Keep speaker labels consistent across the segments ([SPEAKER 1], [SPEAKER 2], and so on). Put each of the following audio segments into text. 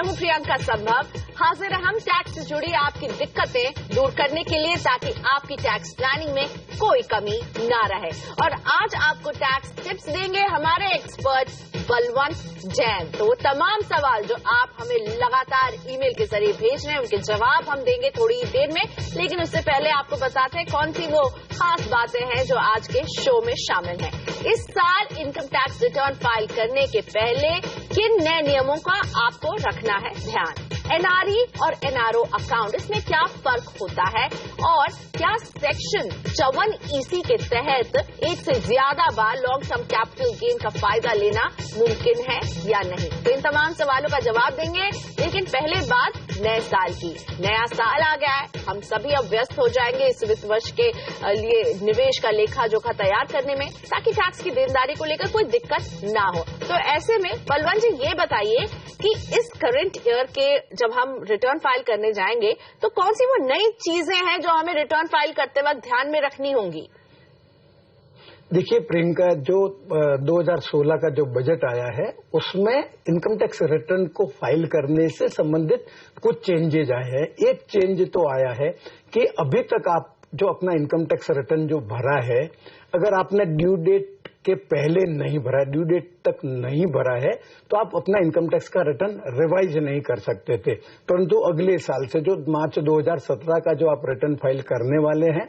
[SPEAKER 1] हूँ प्रियंका संभव। हाजिर है हम टैक्स से जुड़ी आपकी दिक्कतें दूर करने के लिए, ताकि आपकी टैक्स प्लानिंग में कोई कमी ना रहे। और आज आपको टैक्स टिप्स देंगे हमारे एक्सपर्ट बलवंत जैन। तो वो तमाम सवाल जो आप हमें लगातार ईमेल के जरिए भेज रहे हैं, उनके जवाब हम देंगे थोड़ी ही देर में। लेकिन उससे पहले आपको बताते हैं कौन सी वो खास बातें हैं जो आज के शो में शामिल हैं। इस साल इनकम टैक्स रिटर्न फाइल करने के पहले किन नए नियमों का आपको रखना है ध्यान। एनआरई और एनआरओ अकाउंट, इसमें क्या फर्क होता है और क्या सेक्शन 54EC के तहत एक से ज्यादा बार लॉन्ग टर्म कैपिटल गेन का फायदा लेना मुमकिन है या नहीं। तो इन तमाम सवालों का जवाब देंगे। लेकिन पहले बात नए साल की। नया साल आ गया है, हम सभी अब व्यस्त हो जाएंगे इस वित्त वर्ष के लिए निवेश का लेखा जोखा तैयार करने में, ताकि टैक्स की देनदारी को लेकर कोई दिक्कत ना हो। तो ऐसे में बलवंत जी ये बताइए कि इस करंट ईयर के जब हम रिटर्न फाइल करने जाएंगे तो कौन सी वो नई चीजें हैं जो हमें रिटर्न फाइल करते वक्त ध्यान में रखनी होंगी।
[SPEAKER 2] देखिए प्रियंका, जो 2016 का जो बजट आया है उसमें इनकम टैक्स रिटर्न को फाइल करने से संबंधित कुछ चेंजेज आए हैं। एक चेंज तो आया है कि अभी तक आप जो अपना इनकम टैक्स रिटर्न जो भरा है, अगर आपने ड्यू डेट के पहले नहीं भरा, ड्यू डेट तक नहीं भरा है, तो आप अपना इनकम टैक्स का रिटर्न रिवाइज नहीं कर सकते थे। परंतु अगले साल से जो मार्च 2017 का जो आप रिटर्न फाइल करने वाले हैं,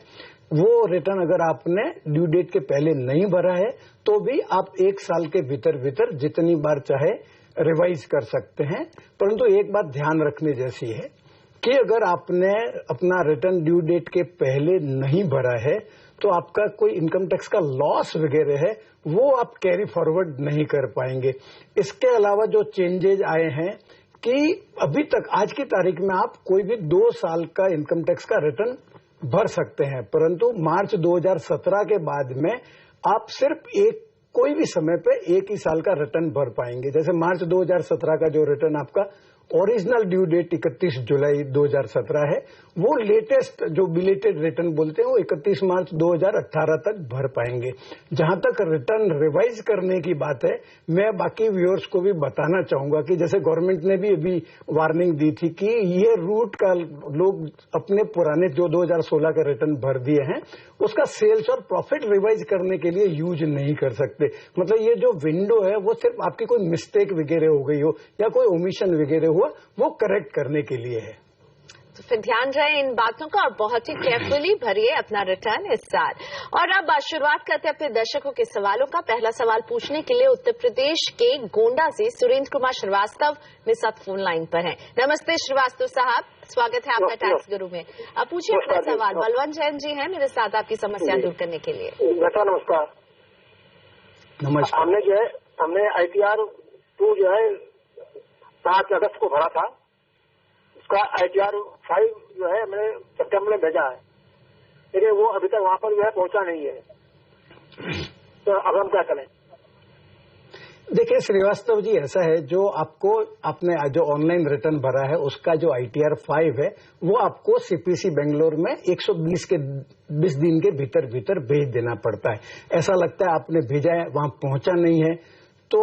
[SPEAKER 2] वो रिटर्न अगर आपने ड्यू डेट के पहले नहीं भरा है तो भी आप एक साल के भीतर भीतर जितनी बार चाहे रिवाइज कर सकते हैं। परंतु एक बात ध्यान रखने जैसी है कि अगर आपने अपना रिटर्न ड्यू डेट के पहले नहीं भरा है तो आपका कोई इनकम टैक्स का लॉस वगैरह है वो आप कैरी फॉरवर्ड नहीं कर पाएंगे। इसके अलावा जो चेंजेज आए हैं कि अभी तक आज की तारीख में आप कोई भी 2 साल का इनकम टैक्स का रिटर्न भर सकते हैं, परंतु मार्च 2017 के बाद में आप सिर्फ कोई भी समय पे एक ही साल का रिटर्न भर पाएंगे। जैसे मार्च 2017 का जो रिटर्न आपका ओरिजिनल ड्यू डेट 31 जुलाई 2017 है, वो लेटेस्ट जो बिलेटेड रिटर्न बोलते हैं वो 31 मार्च 2018 तक भर पाएंगे। जहां तक रिटर्न रिवाइज करने की बात है, मैं बाकी व्यूअर्स को भी बताना चाहूंगा कि जैसे गवर्नमेंट ने भी अभी वार्निंग दी थी कि ये रूट का लोग अपने पुराने जो 2016 के रिटर्न भर दिए हैं उसका सेल्स और प्रॉफिट रिवाइज करने के लिए यूज नहीं कर सकते। मतलब ये जो विंडो है वो सिर्फ आपकी कोई मिस्टेक वगैरह हो गई हो या कोई ओमिशन वगैरह हुआ वो करेक्ट करने के लिए है।
[SPEAKER 1] तो फिर ध्यान रहे इन बातों का और बहुत ही केयरफुली भरिए अपना रिटर्न इस साल। और अब शुरुआत करते हैं अपने दर्शकों के सवालों का। पहला सवाल पूछने के लिए उत्तर प्रदेश के गोंडा से सुरेंद्र कुमार श्रीवास्तव मेरे साथ फोन लाइन पर हैं। नमस्ते श्रीवास्तव साहब, स्वागत है आपका टैक्स गुरु में। अब पूछिए अपना सवाल। बलवंत जैन जी हैं मेरे साथ आपकी समस्या दूर करने के लिए।
[SPEAKER 3] नमस्कार। हमने ITR 2 जो है 5 अगस्त को भरा था, उसका ITR 5 जो है मैंने सितंबर में भेजा है, लेकिन वो अभी तक वहां पर जो है पहुंचा नहीं है। तो अब हम क्या करें?
[SPEAKER 2] देखिए श्रीवास्तव जी, ऐसा है जो आपने जो ऑनलाइन रिटर्न भरा है उसका जो ITR 5 है वो आपको CPC बेंगलोर में 120 दिन के भीतर भीतर भेज देना पड़ता है। ऐसा लगता है आपने भेजा है, वहां पहुंचा नहीं है, तो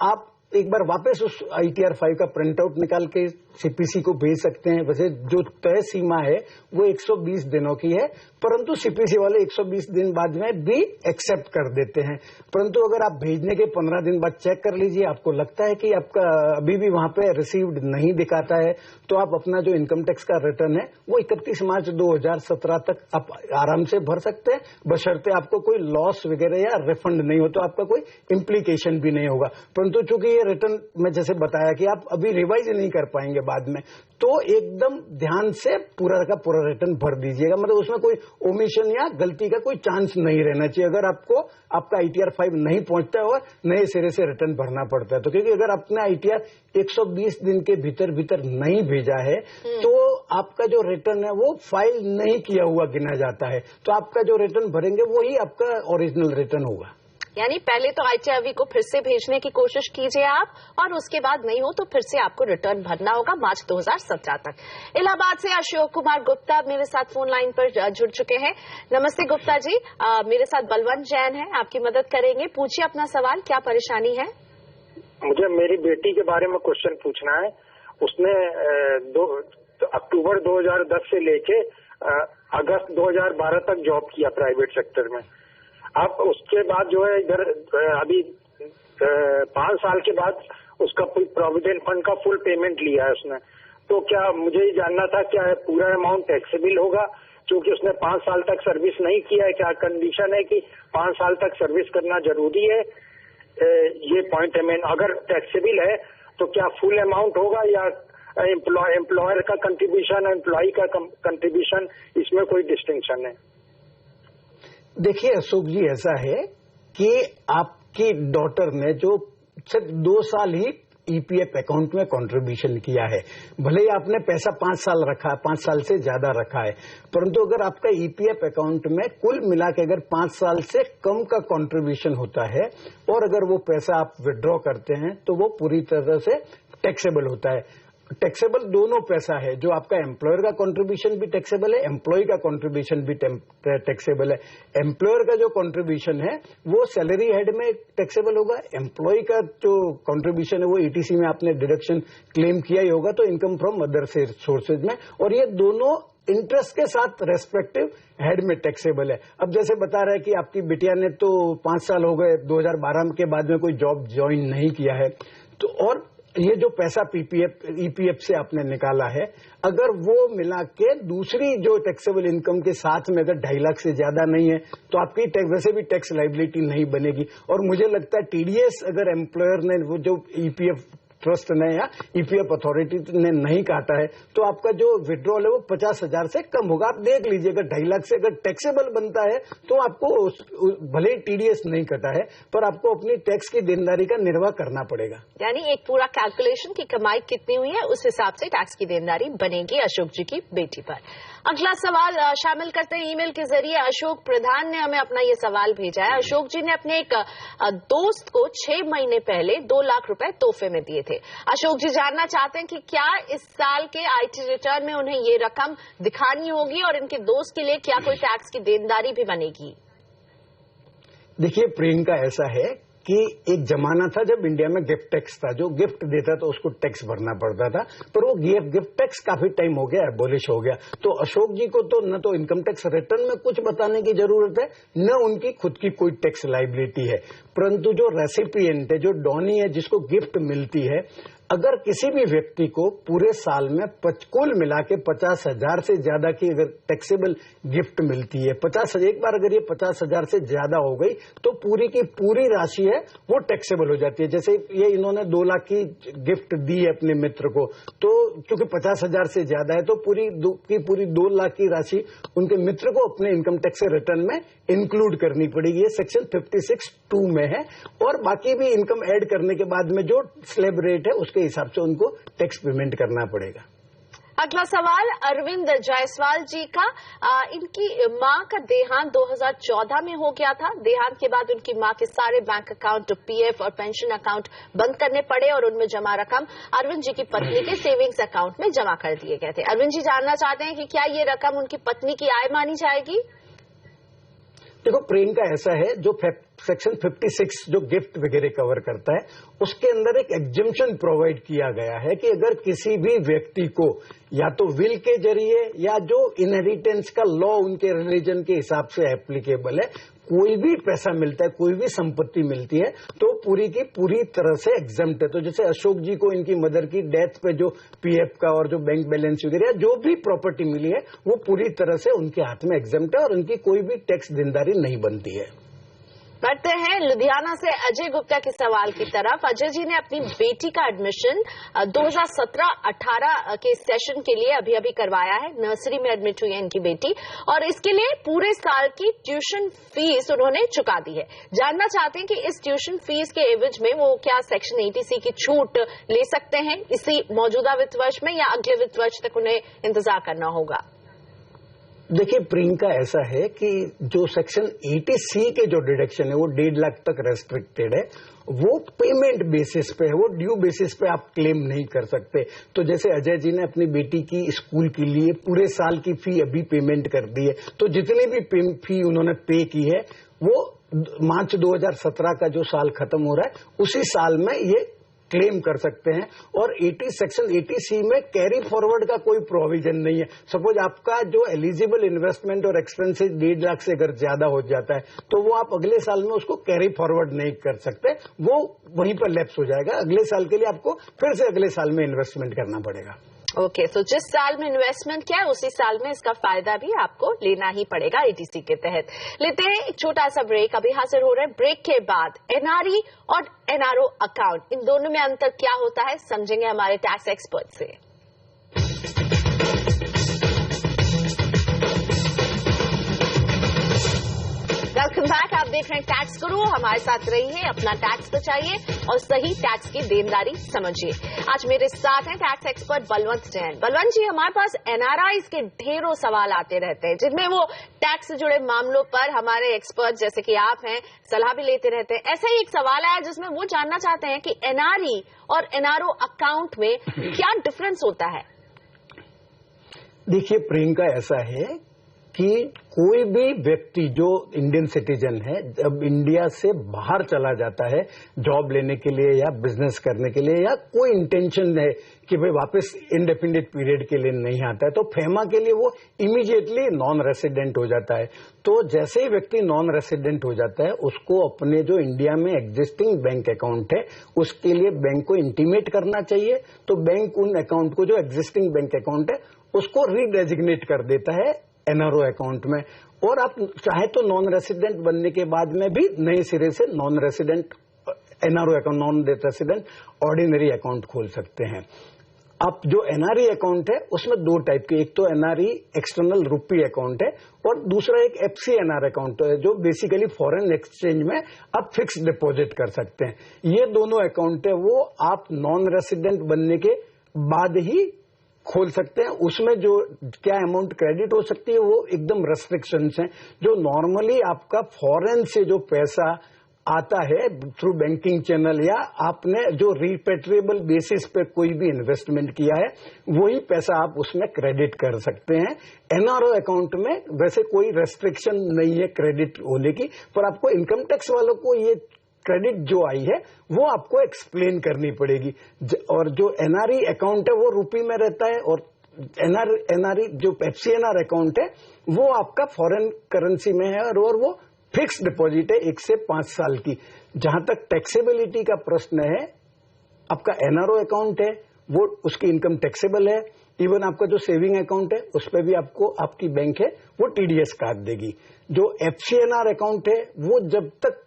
[SPEAKER 2] आप एक बार वापस उस ITR 5 का प्रिंट आउट निकाल के CPC को भेज सकते हैं। वैसे जो तय सीमा है वो 120 दिनों की है, परंतु CPC वाले 120 दिन बाद में भी एक्सेप्ट कर देते हैं। परंतु अगर आप भेजने के 15 दिन बाद चेक कर लीजिए, आपको लगता है कि आपका अभी भी वहां पे रिसीव्ड नहीं दिखाता है, तो आप अपना जो इनकम टैक्स का रिटर्न है वो 31 मार्च 2017 तक आप आराम से भर सकते हैं, बशर्ते आपको कोई लॉस वगैरह या रिफंड नहीं हो, तो आपका कोई इम्प्लीकेशन भी नहीं होगा। परंतु चूंकि ये रिटर्न में जैसे बताया कि आप अभी रिवाइज नहीं कर पाएंगे बाद में, तो एकदम ध्यान से पूरा का पूरा रिटर्न भर दीजिएगा। मतलब उसमें कोई ओमिशन या गलती का कोई चांस नहीं रहना चाहिए। अगर आपको आपका ITR 5 नहीं पहुंचता है, नए सिरे से रिटर्न भरना पड़ता है। तो क्योंकि अगर आपने ITR 120 दिन के भीतर भीतर नहीं भेजा है तो आपका जो रिटर्न है वो फाइल नहीं किया हुआ गिना जाता है, तो आपका जो रिटर्न भरेंगे वही आपका ओरिजिनल रिटर्न होगा।
[SPEAKER 1] यानी पहले तो ITRV को फिर से भेजने की कोशिश कीजिए आप, और उसके बाद नहीं हो तो फिर से आपको रिटर्न भरना होगा मार्च 2017 तक। इलाहाबाद से अशोक कुमार गुप्ता मेरे साथ फोन लाइन पर जुड़ चुके हैं। नमस्ते गुप्ता जी, मेरे साथ बलवंत जैन है, आपकी मदद करेंगे। पूछिए अपना सवाल, क्या परेशानी है?
[SPEAKER 3] मुझे मेरी बेटी के बारे में क्वेश्चन पूछना है। उसने अक्टूबर 2010 से लेके अगस्त 2012 तक जॉब किया प्राइवेट सेक्टर में। अब उसके बाद जो है इधर अभी 5 साल के बाद उसका प्रोविडेंट फंड का फुल पेमेंट लिया है उसने। तो क्या मुझे ही जानना था, क्या पूरा अमाउंट टैक्सेबल होगा क्योंकि उसने 5 साल तक सर्विस नहीं किया है? क्या कंडीशन है कि 5 साल तक सर्विस करना जरूरी है? ये पॉइंट है मेन। अगर टैक्सेबल है तो क्या फुल अमाउंट होगा या एम्प्लॉयर का कंट्रीब्यूशन, एम्प्लॉय का कंट्रीब्यूशन, इसमें कोई डिस्टिंक्शन है?
[SPEAKER 2] देखिए अशोक जी, ऐसा है कि आपकी डॉटर ने जो सिर्फ 2 साल ही ईपीएफ अकाउंट में कंट्रीब्यूशन किया है, भले ही आपने पैसा 5 साल रखा है, 5 साल से ज्यादा रखा है, परंतु अगर आपका ईपीएफ अकाउंट में कुल मिला के अगर 5 साल से कम का कंट्रीब्यूशन होता है और अगर वो पैसा आप विड्रॉ करते हैं तो वो पूरी तरह से टैक्सेबल होता है। टैक्सेबल दोनों पैसा है, जो आपका एम्प्लॉयर का कंट्रीब्यूशन भी टैक्सेबल है, एम्प्लॉय का कंट्रीब्यूशन भी टैक्सेबल है। एम्प्लॉयर का जो कंट्रीब्यूशन है वो सैलरी हेड में टैक्सेबल होगा, एम्प्लॉय का जो कंट्रीब्यूशन है वो ईटीसी में आपने डिडक्शन क्लेम किया ही होगा, तो इनकम फ्रॉम अदर सोर्सेज में, और ये दोनों इंटरेस्ट के साथ रेस्पेक्टिव हेड में टैक्सेबल है। अब जैसे बता रहे हैं कि आपकी बिटिया ने तो 5 साल हो गए, 2012 के बाद में कोई जॉब ज्वाइन नहीं किया है, तो और ये जो पैसा ईपीएफ से आपने निकाला है, अगर वो मिला के दूसरी जो टैक्सेबल इनकम के साथ में अगर 2.5 लाख से ज्यादा नहीं है तो आपकी वैसे भी टैक्स लाइबिलिटी नहीं बनेगी। और मुझे लगता है टीडीएस अगर एम्प्लॉयर ने वो जो ईपीएफ ट्रस्ट ने या ईपीएफ अथॉरिटी ने नहीं काटा है तो आपका जो विड्रॉल है वो 50,000 से कम होगा। आप देख लीजिए, अगर 2.5 लाख से अगर टैक्सेबल बनता है तो आपको भले ही टीडीएस नहीं कटा है पर आपको अपनी टैक्स की देनदारी का निर्वाह करना पड़ेगा।
[SPEAKER 1] यानी एक पूरा कैलकुलेशन की कमाई कितनी हुई है उस हिसाब से टैक्स की देनदारी बनेगी अशोक जी की बेटी पर। अगला सवाल शामिल करते हैं ईमेल के जरिए। अशोक प्रधान ने हमें अपना ये सवाल भेजा है। अशोक जी ने अपने एक दोस्त को 6 महीने पहले 2 लाख रुपए तोहफे में दिए थे। अशोक जी जानना चाहते हैं कि क्या इस साल के आईटी रिटर्न में उन्हें ये रकम दिखानी होगी और इनके दोस्त के लिए क्या कोई टैक्स की देनदारी भी बनेगी?
[SPEAKER 2] देखिए प्रियंका, ऐसा है कि एक जमाना था जब इंडिया में गिफ्ट टैक्स था, जो गिफ्ट देता तो उसको टैक्स भरना पड़ता था, पर वो गिफ्ट टैक्स काफी टाइम हो गया, एबॉलिश हो गया। तो अशोक जी को तो न तो इनकम टैक्स रिटर्न में कुछ बताने की जरूरत है, न उनकी खुद की कोई टैक्स लाइबिलिटी है, परंतु जो रेसिपिएंट है, जो डॉनी है, जिसको गिफ्ट मिलती है, अगर किसी भी व्यक्ति को पूरे साल में कुल मिला के 50,000 से ज्यादा की अगर टैक्सेबल गिफ्ट मिलती है, 50,000 एक बार अगर ये 50,000 से ज्यादा हो गई तो पूरी की पूरी राशि है वो टैक्सेबल हो जाती है। जैसे ये इन्होंने 2 लाख की गिफ्ट दी है अपने मित्र को, तो क्योंकि 50,000 से ज्यादा है तो पूरी 2 लाख की राशि उनके मित्र को अपने इनकम टैक्स रिटर्न में इंक्लूड करनी पड़ेगी। ये सेक्शन 56(2) में है, और बाकी भी इनकम ऐड करने के बाद में जो स्लैब रेट है उसके हिसाब से उनको टैक्स पेमेंट करना पड़ेगा।
[SPEAKER 1] अगला सवाल अरविंद जायसवाल जी का। इनकी मां का देहांत 2014 में हो गया था। देहांत के बाद उनकी मां के सारे बैंक अकाउंट, पीएफ और पेंशन अकाउंट बंद करने पड़े और उनमें जमा रकम अरविंद जी की पत्नी के सेविंग्स अकाउंट में जमा कर दिए गए थे। अरविंद जी जानना चाहते हैं कि क्या ये रकम उनकी पत्नी की आय मानी जाएगी?
[SPEAKER 2] देखो प्रियंका, ऐसा है, जो सेक्शन 56 जो गिफ्ट वगैरह कवर करता है उसके अंदर एक एग्जम्पशन प्रोवाइड किया गया है कि अगर किसी भी व्यक्ति को या तो विल के जरिए या जो इनहेरिटेंस का लॉ उनके रिलीजन के हिसाब से एप्लीकेबल है, कोई भी पैसा मिलता है, कोई भी संपत्ति मिलती है तो पूरी की पूरी तरह से एग्जम्प्ट है। तो जैसे अशोक जी को इनकी मदर की डेथ पे जो पीएफ का और जो बैंक बैलेंस वगैरह जो भी प्रॉपर्टी मिली है वो पूरी तरह से उनके हाथ में एग्जम्प्ट है और उनकी कोई भी टैक्स देनदारी नहीं बनती है।
[SPEAKER 1] बढ़ते हैं लुधियाना से अजय गुप्ता के सवाल की तरफ। अजय जी ने अपनी बेटी का एडमिशन 2017-18 के सेशन के लिए अभी अभी करवाया है। नर्सरी में एडमिट हुई है इनकी बेटी और इसके लिए पूरे साल की ट्यूशन फीस उन्होंने चुका दी है। जानना चाहते हैं कि इस ट्यूशन फीस के एवज में वो क्या सेक्शन 80C की छूट ले सकते हैं इसी मौजूदा वित्त वर्ष में, या अगले वित्त वर्ष तक उन्हें इंतजार करना होगा?
[SPEAKER 2] देखिए प्रियंका, ऐसा है कि जो सेक्शन 80C के जो डिडक्शन है वो 1.5 लाख तक रेस्ट्रिक्टेड है। वो पेमेंट बेसिस पे है, वो ड्यू बेसिस पे आप क्लेम नहीं कर सकते। तो जैसे अजय जी ने अपनी बेटी की स्कूल के लिए पूरे साल की फी अभी पेमेंट कर दी है, तो जितनी भी फी उन्होंने पे की है वो मार्च 2017 का जो साल खत्म हो रहा है उसी साल में ये क्लेम कर सकते हैं। और सेक्शन 80C में कैरी फॉरवर्ड का कोई प्रोविजन नहीं है। सपोज आपका जो एलिजिबल इन्वेस्टमेंट और एक्सपेंसेस 1.5 लाख से अगर ज्यादा हो जाता है तो वो आप अगले साल में उसको कैरी फॉरवर्ड नहीं कर सकते, वो वहीं पर लैप्स हो जाएगा। अगले साल के लिए आपको फिर से अगले साल में इन्वेस्टमेंट करना पड़ेगा।
[SPEAKER 1] ओके, तो जिस साल में इन्वेस्टमेंट किया है उसी साल में इसका फायदा भी आपको लेना ही पड़ेगा ATC के तहत। लेते हैं एक छोटा सा ब्रेक, अभी हाजिर हो रहे हैं। ब्रेक के बाद NRE और NRO अकाउंट, इन दोनों में अंतर क्या होता है समझेंगे हमारे टैक्स एक्सपर्ट से। वेलकम बैक, आप देख रहे हैं टैक्स गुरु। हमारे साथ रहिए, अपना टैक्स बचाइए और सही टैक्स की देनदारी समझिए। आज मेरे साथ हैं टैक्स एक्सपर्ट बलवंत जैन। बलवंत जी, हमारे पास NRIs के ढेरों सवाल आते रहते हैं जिनमें वो टैक्स से जुड़े मामलों पर हमारे एक्सपर्ट जैसे कि आप हैं सलाह भी लेते रहते हैं। ऐसा ही एक सवाल आया जिसमें वो जानना चाहते हैं कि NRE और NRO अकाउंट में क्या डिफरेंस होता है।
[SPEAKER 2] देखिए प्रियंका, ऐसा है कि कोई भी व्यक्ति जो इंडियन सिटीजन है जब इंडिया से बाहर चला जाता है जॉब लेने के लिए या बिजनेस करने के लिए या कोई इंटेंशन है कि भाई वापस इंडेफिनिट पीरियड के लिए नहीं आता है, तो फेमा के लिए वो इमीडिएटली नॉन रेसिडेंट हो जाता है। तो जैसे ही व्यक्ति नॉन रेसिडेंट हो जाता है उसको अपने जो इंडिया में एग्जिस्टिंग बैंक अकाउंट है उसके लिए बैंक को इंटीमेट करना चाहिए। तो बैंक उन अकाउंट को, जो एग्जिस्टिंग बैंक अकाउंट है, उसको रीडेजिग्नेट कर देता है NRO अकाउंट में। और आप चाहे तो नॉन रेसिडेंट बनने के बाद में भी नए सिरे से non resident NRO account, non resident ordinary account खोल सकते हैं। अब जो NRE अकाउंट है उसमें दो टाइप के, एक तो NRE एक्सटर्नल रुपी अकाउंट है और दूसरा एक FCNR अकाउंट है जो बेसिकली फॉरेन एक्सचेंज में आप फिक्स डिपॉजिट कर सकते हैं। ये दोनों अकाउंट है वो आप नॉन रेसिडेंट बनने के बाद ही खोल सकते हैं। उसमें जो क्या अमाउंट क्रेडिट हो सकती है वो एकदम रेस्ट्रिक्शंस हैं। जो नॉर्मली आपका फॉरेन से जो पैसा आता है थ्रू बैंकिंग चैनल या आपने जो रिपेट्रिएबल बेसिस पे कोई भी इन्वेस्टमेंट किया है वही पैसा आप उसमें क्रेडिट कर सकते हैं। NRO अकाउंट में वैसे कोई रेस्ट्रिक्शन नहीं है क्रेडिट होने की, पर आपको इनकम टैक्स वालों को ये क्रेडिट जो आई है वो आपको एक्सप्लेन करनी पड़ेगी। और जो NRE अकाउंट है वो रुपी में रहता है और NRE जो FCNR अकाउंट है वो आपका फॉरेन करेंसी में है और वो फिक्स डिपॉजिट है 1 से 5 साल की। जहां तक टैक्सेबिलिटी का प्रश्न है, आपका NRO अकाउंट है वो उसकी इनकम टैक्सेबल है। इवन आपका जो सेविंग अकाउंट है उस पर भी आपको आपकी बैंक है वो TDS काट देगी। जो FCNR अकाउंट है वो जब तक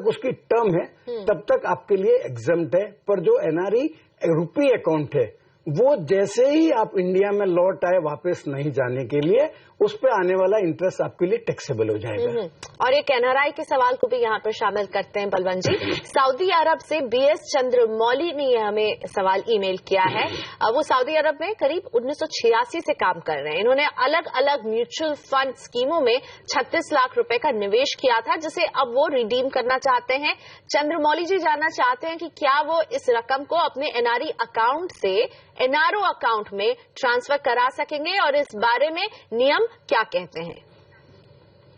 [SPEAKER 2] उसकी टर्म है तब तक आपके लिए एग्जम्प्ट है, पर जो NRE रुपी अकाउंट है वो जैसे ही आप इंडिया में लौट आए वापस नहीं जाने के लिए उस पे आने वाला इंटरेस्ट आपके लिए टैक्सेबल हो जाएगा।
[SPEAKER 1] और एक NRI के सवाल को भी यहाँ पर शामिल करते हैं बलवंत जी। सऊदी अरब से BS चंद्रमौली ने हमें सवाल ईमेल किया है। वो सऊदी अरब में करीब 1986 से काम कर रहे हैं। इन्होंने अलग अलग म्यूचुअल फंड स्कीमों में 36 लाख रुपए का निवेश किया था जिसे अब वो रिडीम करना चाहते हैं। चंद्रमौली जी जानना चाहते हैं कि क्या वो इस रकम को अपने NRE अकाउंट से NRO अकाउंट में ट्रांसफर करा सकेंगे और इस बारे में नियम क्या कहते हैं।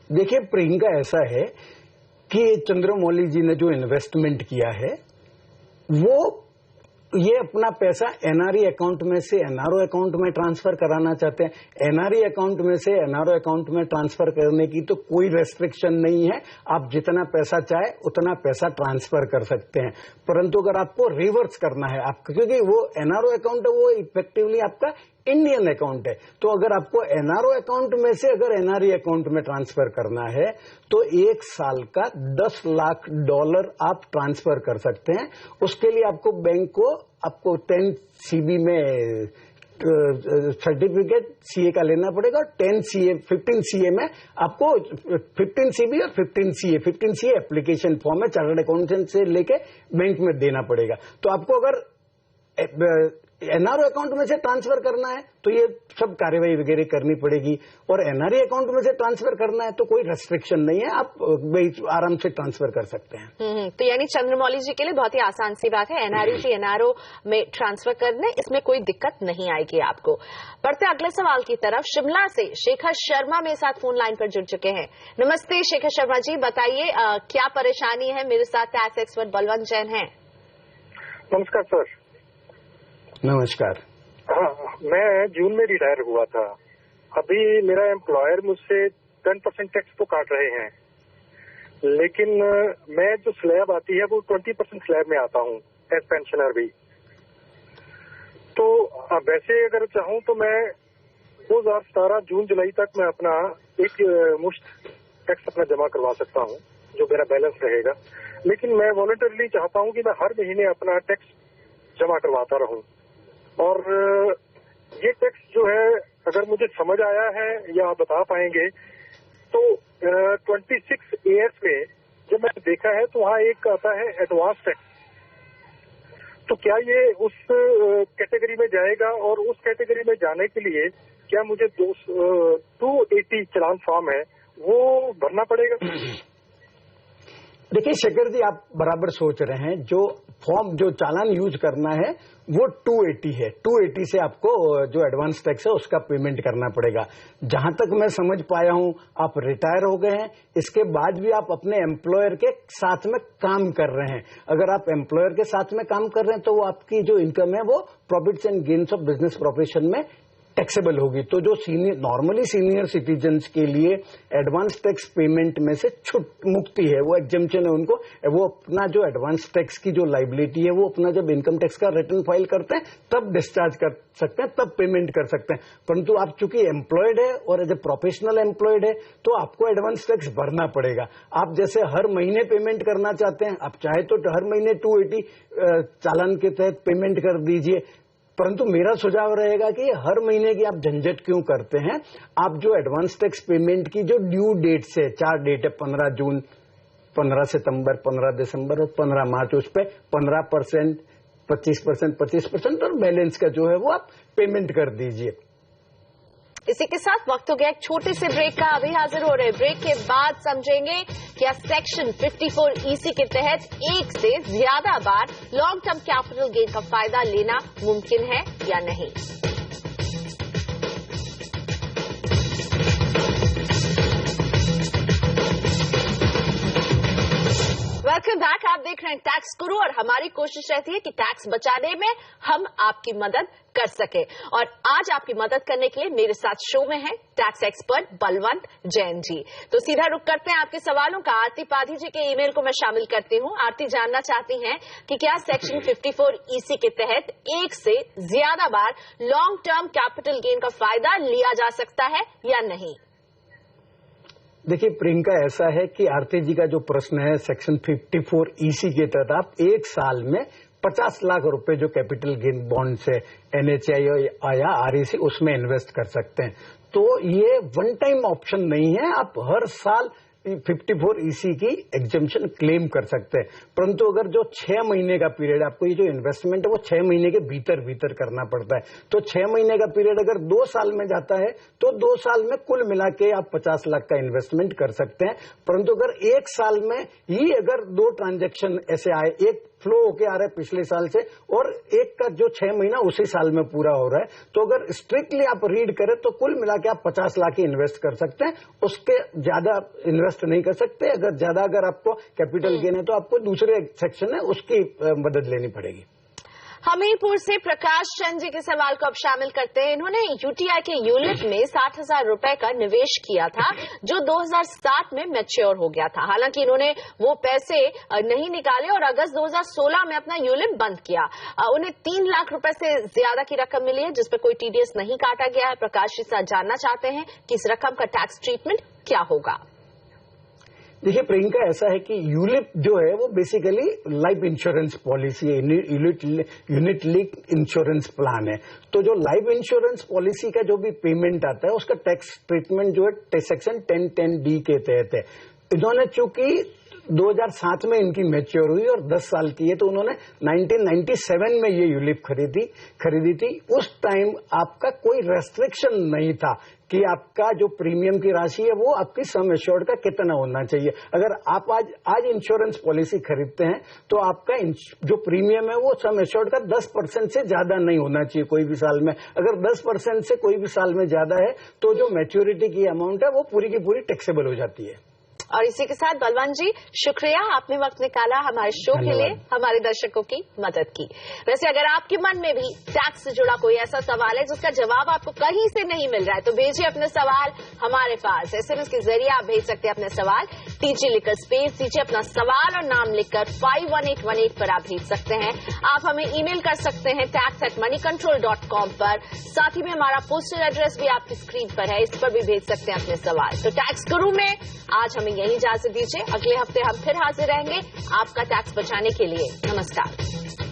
[SPEAKER 2] देखिए प्रियंका, ऐसा है कि चंद्रमौली जी ने जो इन्वेस्टमेंट किया है वो ये अपना पैसा NRE अकाउंट में से NRO अकाउंट में ट्रांसफर कराना चाहते हैं। NRE अकाउंट में से NRO अकाउंट में ट्रांसफर करने की तो कोई रेस्ट्रिक्शन नहीं है, आप जितना पैसा चाहे उतना पैसा ट्रांसफर कर सकते हैं। परंतु अगर आपको रिवर्स करना है आपका, क्योंकि वो NRO अकाउंट है वो इफेक्टिवली आपका इंडियन अकाउंट है, तो अगर आपको NRO अकाउंट में से अगर NRE अकाउंट में ट्रांसफर करना है तो 1 साल का $10 लाख आप ट्रांसफर कर सकते हैं। उसके लिए आपको बैंक को आपको 10 CB में सर्टिफिकेट CA का लेना पड़ेगा और 15 CA में आपको 15 CB और 15 CA एप्लीकेशन फॉर्म है चार्टर्ड अकाउंटेंट से लेके बैंक में देना पड़ेगा। तो आपको अगर NRO अकाउंट में से ट्रांसफर करना है तो ये सब कार्यवाही वगैरह करनी पड़ेगी, और NRE अकाउंट में से ट्रांसफर करना है तो कोई रेस्ट्रिक्शन नहीं है, आप आराम से ट्रांसफर कर सकते हैं।
[SPEAKER 1] तो यानी चंद्रमौली जी के लिए बहुत ही आसान सी बात है NRE से NRO में ट्रांसफर करने, इसमें कोई दिक्कत नहीं आएगी आपको। बढ़ते अगले सवाल की तरफ। शिमला से शेखर शर्मा मेरे साथ फोन लाइन पर जुड़ चुके हैं। नमस्ते शेखर शर्मा जी, बताइए क्या परेशानी है। मेरे साथ टैक्स एक्सपर्ट बलवंत जैन है।
[SPEAKER 3] नमस्कार सर।
[SPEAKER 2] नमस्कार।
[SPEAKER 3] हाँ, मैं जून में रिटायर हुआ था। अभी मेरा एम्प्लॉयर मुझसे 10% टैक्स तो काट रहे हैं, लेकिन मैं जो स्लैब आती है वो 20% स्लैब में आता हूँ एज पेंशनर भी। तो वैसे अगर चाहूँ तो मैं 2017 जून जुलाई तक मैं अपना एक मुश्त टैक्स अपना जमा करवा सकता हूँ, जो मेरा बैलेंस रहेगा। लेकिन मैं वॉलंटरली चाहता हूँ कि मैं हर महीने अपना टैक्स जमा करवाता रहूं। और ये टैक्स जो है अगर मुझे समझ आया है या आप बता पाएंगे तो 26 ईयर्स में जब मैंने देखा है तो वहाँ एक आता है एडवांस टैक्स। तो क्या ये उस कैटेगरी में जाएगा, और उस कैटेगरी में जाने के लिए क्या मुझे 280 चालान फॉर्म है वो भरना पड़ेगा?
[SPEAKER 2] देखिए शेखर जी, आप बराबर सोच रहे हैं। जो फॉर्म जो चालान यूज करना है वो 280 है। 280 से आपको जो एडवांस टैक्स है उसका पेमेंट करना पड़ेगा। जहां तक मैं समझ पाया हूं, आप रिटायर हो गए हैं, इसके बाद भी आप अपने एम्प्लॉयर के साथ में काम कर रहे हैं। अगर आप एम्प्लॉयर के साथ में काम कर रहे हैं तो वो आपकी जो इनकम है वो profits and gains of business profession में टैक्सेबल होगी। तो जो नॉर्मली सीनियर सिटीजन्स के लिए एडवांस टैक्स पेमेंट में से मुक्ति है, वो एग्जेम्पशन है उनको। वो अपना जो एडवांस टैक्स की जो लाइबिलिटी है वो अपना जब इनकम टैक्स का रिटर्न फाइल करते हैं तब डिस्चार्ज कर सकते हैं, तब पेमेंट कर सकते हैं। परंतु आप चूंकि एम्प्लॉयड है और एज ए प्रोफेशनल एम्प्लॉयड है तो आपको एडवांस टैक्स भरना पड़ेगा। आप जैसे हर महीने पेमेंट करना चाहते हैं, आप चाहे तो हर महीने 280 चालान के तहत पेमेंट कर दीजिए। परंतु मेरा सुझाव रहेगा कि हर महीने की आप झंझट क्यों करते हैं। आप जो एडवांस टैक्स पेमेंट की जो ड्यू डेट से 4 डेट है, 15 जून, 15 सितंबर, 15 दिसंबर और 15 मार्च, उस पर 15%, 25% और बैलेंस का जो है वो आप पेमेंट कर दीजिए।
[SPEAKER 1] इसी के साथ वक्त हो गया एक छोटे से ब्रेक का। अभी हाजिर हो रहे ब्रेक के बाद समझेंगे क्या सेक्शन 54EC के तहत एक से ज्यादा बार लॉन्ग टर्म कैपिटल गेन का फायदा लेना मुमकिन है या नहीं। Welcome back. आप देख रहे हैं टैक्स गुरु और हमारी कोशिश रहती है कि टैक्स बचाने में हम आपकी मदद कर सके। और आज आपकी मदद करने के लिए मेरे साथ शो में है टैक्स एक्सपर्ट बलवंत जैन जी। तो सीधा रुक करते हैं आपके सवालों का। आरती पाधी जी के ईमेल को मैं शामिल करती हूं। आरती जानना चाहती हैं कि क्या सेक्शन 54EC के तहत एक से ज्यादा बार लॉन्ग टर्म कैपिटल गेन का फायदा लिया जा सकता है या नहीं।
[SPEAKER 2] देखिए प्रियंका, ऐसा है कि आरती जी का जो प्रश्न है, सेक्शन 54EC के तहत आप एक साल में 50 लाख रुपए जो कैपिटल गेन बॉन्ड से NHI या REC उसमें इन्वेस्ट कर सकते हैं। तो ये वन टाइम ऑप्शन नहीं है, आप हर साल 54EC की एग्जेम्पशन क्लेम कर सकते हैं। परंतु अगर जो 6 महीने का पीरियड, आपको ये जो इन्वेस्टमेंट है वो 6 महीने के भीतर करना पड़ता है। तो 6 महीने का पीरियड अगर 2 साल में जाता है तो 2 साल में कुल मिला के आप 50 लाख का इन्वेस्टमेंट कर सकते हैं। परंतु अगर एक साल में ही अगर 2 ट्रांजेक्शन ऐसे आए, एक फ्लो होके आ रहा है पिछले साल से और एक का जो 6 महीना उसी साल में पूरा हो रहा है, तो अगर स्ट्रिक्टली आप रीड करें तो कुल मिला के आप 50 लाख ही इन्वेस्ट कर सकते हैं, उसके ज्यादा इन्वेस्ट नहीं कर सकते। अगर ज्यादा अगर आपको कैपिटल गेन है तो आपको दूसरे सेक्शन है उसकी मदद लेनी पड़ेगी।
[SPEAKER 1] हमीरपुर से प्रकाश चंद जी के सवाल को अब शामिल करते हैं। इन्होंने UTI के यूलिप में 60,000 रुपए का निवेश किया था जो 2007 में मैच्योर हो गया था। हालांकि इन्होंने वो पैसे नहीं निकाले और अगस्त 2016 में अपना यूलिप बंद किया। उन्हें 3 लाख रुपए से ज्यादा की रकम मिली है जिसपे कोई TDS नहीं काटा गया है। प्रकाश जी साथ जानना चाहते हैं कि इस रकम का टैक्स ट्रीटमेंट क्या होगा।
[SPEAKER 2] देखिए प्रियंका, ऐसा है कि यूलिप जो है वो बेसिकली लाइफ इंश्योरेंस पॉलिसी है, यूनिट लिंक्ड इंश्योरेंस प्लान है। तो जो लाइफ इंश्योरेंस पॉलिसी का जो भी पेमेंट आता है उसका टैक्स ट्रीटमेंट जो है सेक्शन 1010D के तहत है। इन्होंने चूंकि 2007 में इनकी मैच्योर हुई और 10 साल की है, तो उन्होंने 1997 में ये यूलिप खरीदी थी। उस टाइम आपका कोई रेस्ट्रिक्शन नहीं था कि आपका जो प्रीमियम की राशि है वो आपकी सम एश्योर्ड का कितना होना चाहिए। अगर आप आज इंश्योरेंस पॉलिसी खरीदते हैं तो आपका जो प्रीमियम है वो सम एश्योर्ड का 10% से ज्यादा नहीं होना चाहिए कोई भी साल में। अगर 10% से कोई भी साल में ज्यादा है तो जो मैच्योरिटी की अमाउंट है वो पूरी की पूरी टैक्सेबल हो जाती है।
[SPEAKER 1] और इसी के साथ बलवंत जी, शुक्रिया, आपने वक्त निकाला हमारे शो के लिए, हमारे दर्शकों की मदद की। वैसे अगर आपके मन में भी टैक्स से जुड़ा कोई ऐसा सवाल है जिसका जवाब आपको कहीं से नहीं मिल रहा है, तो भेजिए अपने सवाल हमारे पास। SMS के जरिए आप भेज सकते हैं अपने सवाल, TG लिखकर स्पेस दीजिए, अपना सवाल और नाम लिखकर 51818 पर आप भेज सकते हैं। आप हमें ईमेल कर सकते हैं tax@moneycontrol.com पर। साथ ही में हमारा पोस्टल एड्रेस भी आपकी स्क्रीन पर है, इस पर भी भेज सकते हैं अपने सवाल। तो टैक्स गुरु में आज हमें यही इजाजत दीजिए, अगले हफ्ते हम फिर हाजिर रहेंगे आपका टैक्स बचाने के लिए। नमस्कार।